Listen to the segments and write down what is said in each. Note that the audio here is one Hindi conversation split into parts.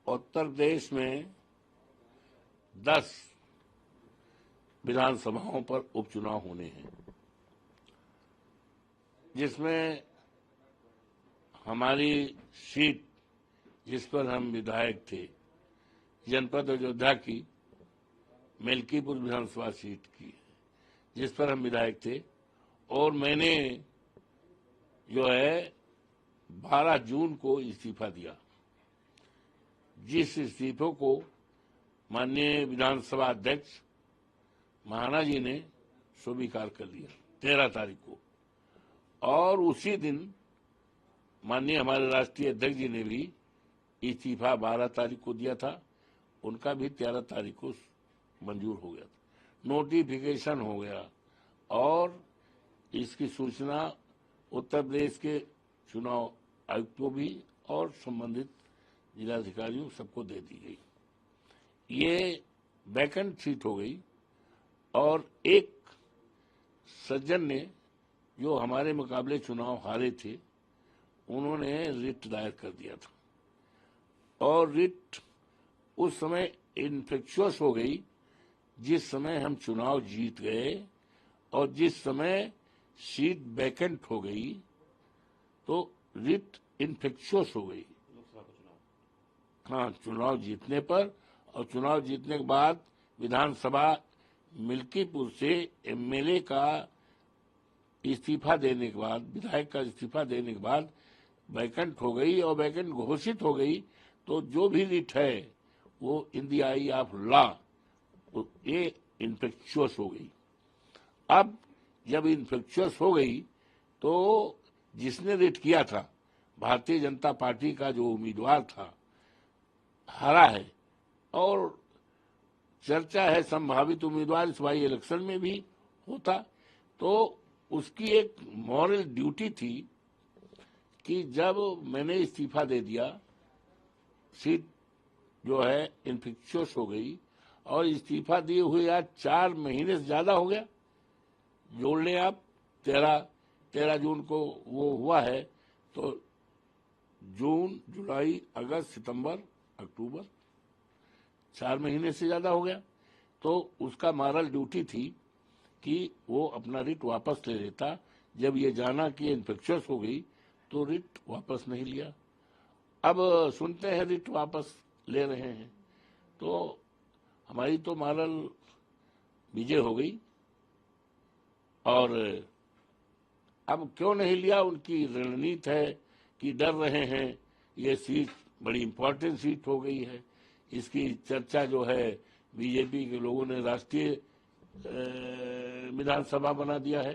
उत्तर प्रदेश में 10 विधानसभाओं पर उपचुनाव होने हैं, जिसमें हमारी सीट जिस पर हम विधायक थे, जनपद अयोध्या की मेलकीपुर विधानसभा सीट की, जिस पर हम विधायक थे, और मैंने जो है 12 जून को इस्तीफा दिया, जिस इस्तीफे को माननीय विधानसभा अध्यक्ष महाना जी ने स्वीकार कर लिया 13 तारीख को, और उसी दिन माननीय हमारे राष्ट्रीय अध्यक्ष जी ने भी इस्तीफा 12 तारीख को दिया था, उनका भी 13 तारीख को मंजूर हो गया था, नोटिफिकेशन हो गया, और इसकी सूचना उत्तर प्रदेश के चुनाव आयुक्त को भी और संबंधित जिलाधिकारियों सबको दे दी गई। ये वैकेंट सीट हो गई, और एक सज्जन ने जो हमारे मुकाबले चुनाव हारे थे, उन्होंने रिट दायर कर दिया था, और रिट उस समय इन्फ्लेक्चुअस हो गई जिस समय हम चुनाव जीत गए, और जिस समय सीट वैकेंट हो गई तो रिट इन्फ्लेक्चुअस हो गई। हाँ, चुनाव जीतने पर, और चुनाव जीतने के बाद विधानसभा मिल्कीपुर से एमएलए का इस्तीफा देने के बाद, विधायक का इस्तीफा देने के बाद वैकेंट हो गई, और वैकेंट घोषित हो गई, तो जो भी रिट है वो in the I of law ये इन्फेक्चुअस हो गई। अब जब इन्फेक्चुअस हो गई तो जिसने रिट किया था, भारतीय जनता पार्टी का जो उम्मीदवार था, हारा है, और चर्चा है संभावित उम्मीदवार इस बाई इलेक्शन में भी होता, तो उसकी एक मॉरल ड्यूटी थी कि जब मैंने इस्तीफा दे दिया, सीट जो है इन्फेक्चुअस हो गई, और इस्तीफा दिए हुए आज 4 महीने से ज्यादा हो गया, जोड़ लें आप, 13 जून को वो हुआ है, तो जून, जुलाई, अगस्त, सितंबर, अक्टूबर, 4 महीने से ज्यादा हो गया। तो उसका मॉरल ड्यूटी थी कि वो अपना रिट वापस ले लेता। जब ये जाना कि इन्फेक्शस हो गई तो रिट वापस नहीं लिया। अब सुनते हैं रिट वापस ले रहे हैं, तो हमारी तो मॉरल विजय हो गई। और अब क्यों नहीं लिया, उनकी रणनीति है कि डर रहे हैं, ये सीट बड़ी इंपॉर्टेंट सीट हो गई है, इसकी चर्चा जो है बीजेपी के लोगों ने राष्ट्रीय विधानसभा बना दिया है,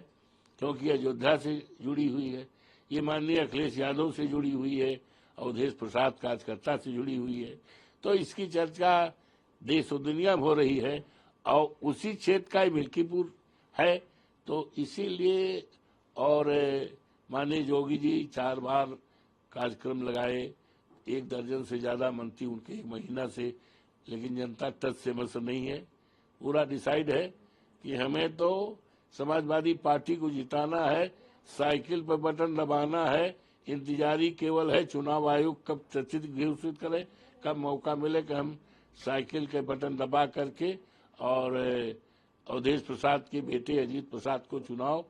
क्योंकि अयोध्या से जुड़ी हुई है, ये माननीय अखिलेश यादव से जुड़ी हुई है, अवधेश प्रसाद कार्यकर्ता से जुड़ी हुई है, तो इसकी चर्चा देश और दुनिया में हो रही है, और उसी क्षेत्र का मिल्कीपुर है, तो इसीलिए। और माननीय योगी जी 4 बार कार्यक्रम लगाए, 1 दर्जन से ज्यादा मंत्री उनके 1 महीना से, लेकिन जनता टच से मसला नहीं है। पूरा डिसाइड है कि हमें तो समाजवादी पार्टी को जिताना है, साइकिल पर बटन दबाना है, इंतजारी केवल है चुनाव आयोग कब चर्चित घोषित करे, कब मौका मिले कि हम साइकिल के बटन दबा करके और अवधेश प्रसाद के बेटे अजीत प्रसाद को चुनाव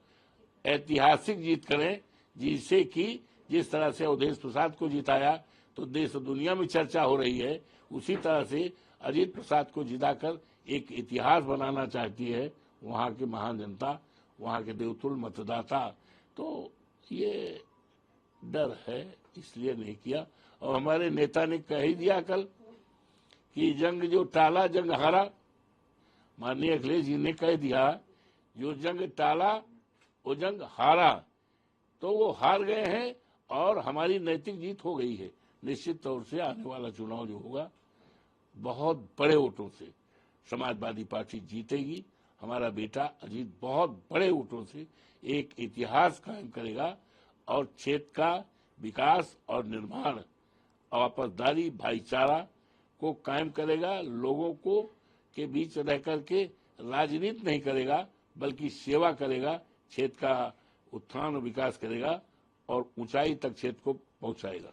ऐतिहासिक जीत करें, जिससे कि जिस तरह से अवधेश प्रसाद को जिताया तो देश और दुनिया में चर्चा हो रही है, उसी तरह से अजीत प्रसाद को जिताकर एक इतिहास बनाना चाहती है वहां की महान जनता, वहां के देवतुल मतदाता। तो ये डर है, इसलिए नहीं किया। और हमारे नेता ने कह ही दिया कल कि जंग जो टाला जंग हारा। माननीय अखिलेश जी ने कह दिया जो जंग टाला वो जंग हारा, तो वो हार गए हैं और हमारी नैतिक जीत हो गई है। निश्चित तौर से आने वाला चुनाव जो होगा बहुत बड़े वोटों से समाजवादी पार्टी जीतेगी। हमारा बेटा अजीत बहुत बड़े वोटों से एक इतिहास कायम करेगा, और क्षेत्र का विकास और निर्माण, आपसदारी, भाईचारा को कायम करेगा। लोगों को के बीच रह करके राजनीति नहीं करेगा, बल्कि सेवा करेगा, क्षेत्र का उत्थान और विकास करेगा, और ऊंचाई तक क्षेत्र को पहुंचाएगा।